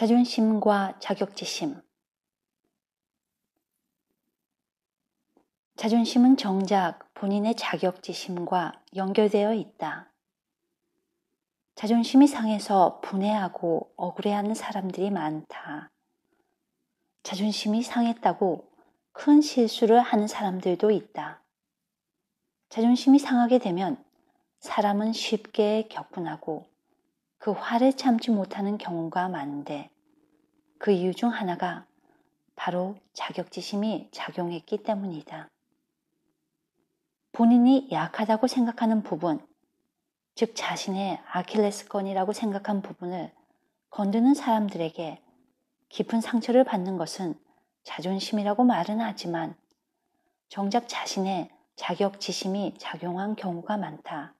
자존심과 자격지심. 자존심은 정작 본인의 자격지심과 연결되어 있다. 자존심이 상해서 분해하고 억울해하는 사람들이 많다. 자존심이 상했다고 큰 실수를 하는 사람들도 있다. 자존심이 상하게 되면 사람은 쉽게 격분하고 그 화를 참지 못하는 경우가 많은데 그 이유 중 하나가 바로 자격지심이 작용했기 때문이다. 본인이 약하다고 생각하는 부분, 즉 자신의 아킬레스건이라고 생각한 부분을 건드는 사람들에게 깊은 상처를 받는 것은 자존심이라고 말은 하지만 정작 자신의 자격지심이 작용한 경우가 많다.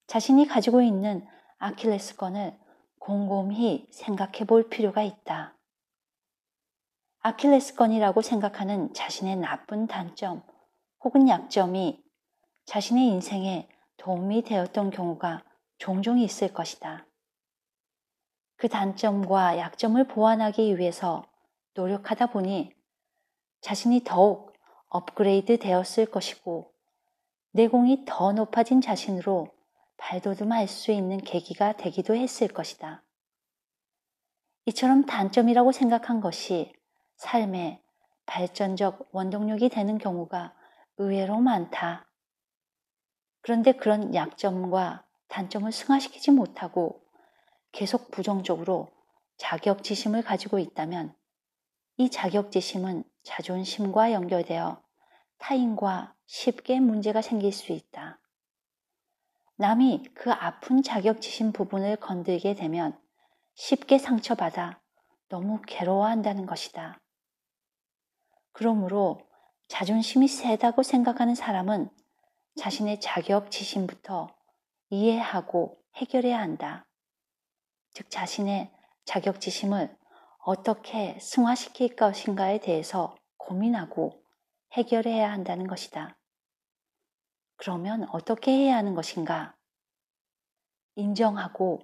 자신이 가지고 있는 아킬레스건을 곰곰이 생각해 볼 필요가 있다. 아킬레스건이라고 생각하는 자신의 나쁜 단점 혹은 약점이 자신의 인생에 도움이 되었던 경우가 종종 있을 것이다. 그 단점과 약점을 보완하기 위해서 노력하다 보니 자신이 더욱 업그레이드 되었을 것이고 내공이 더 높아진 자신으로 발돋움할 수 있는 계기가 되기도 했을 것이다. 이처럼 단점이라고 생각한 것이 삶의 발전적 원동력이 되는 경우가 의외로 많다. 그런데 그런 약점과 단점을 승화시키지 못하고 계속 부정적으로 자격지심을 가지고 있다면 이 자격지심은 자존심과 연결되어 타인과 쉽게 문제가 생길 수 있다. 남이 그 아픈 자격지심 부분을 건들게 되면 쉽게 상처받아 너무 괴로워한다는 것이다. 그러므로 자존심이 세다고 생각하는 사람은 자신의 자격지심부터 이해하고 해결해야 한다. 즉 자신의 자격지심을 어떻게 승화시킬 것인가에 대해서 고민하고 해결해야 한다는 것이다. 그러면 어떻게 해야 하는 것인가? 인정하고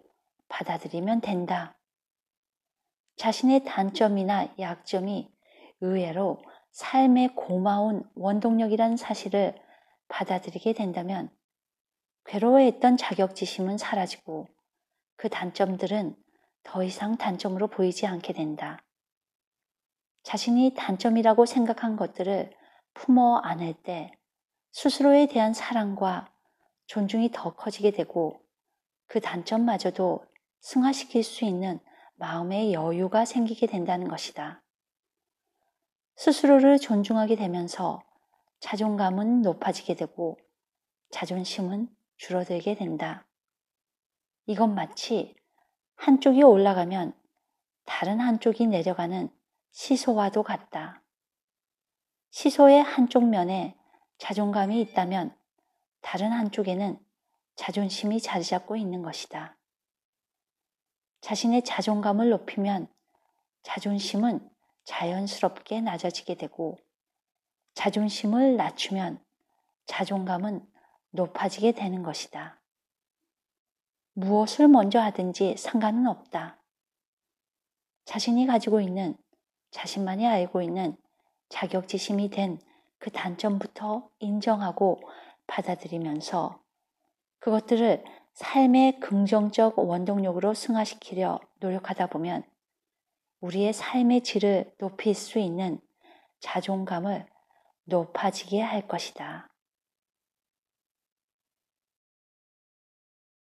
받아들이면 된다. 자신의 단점이나 약점이 의외로 삶의 고마운 원동력이라는 사실을 받아들이게 된다면 괴로워했던 자격지심은 사라지고 그 단점들은 더 이상 단점으로 보이지 않게 된다. 자신이 단점이라고 생각한 것들을 품어 안을 때 스스로에 대한 사랑과 존중이 더 커지게 되고 그 단점마저도 승화시킬 수 있는 마음의 여유가 생기게 된다는 것이다. 스스로를 존중하게 되면서 자존감은 높아지게 되고 자존심은 줄어들게 된다. 이건 마치 한쪽이 올라가면 다른 한쪽이 내려가는 시소와도 같다. 시소의 한쪽 면에 자존감이 있다면 다른 한쪽에는 자존심이 자리 잡고 있는 것이다. 자신의 자존감을 높이면 자존심은 자연스럽게 낮아지게 되고 자존심을 낮추면 자존감은 높아지게 되는 것이다. 무엇을 먼저 하든지 상관은 없다. 자신이 가지고 있는, 자신만이 알고 있는 자격지심이 된 그 단점부터 인정하고 받아들이면서 그것들을 삶의 긍정적 원동력으로 승화시키려 노력하다 보면 우리의 삶의 질을 높일 수 있는 자존감을 높아지게 할 것이다.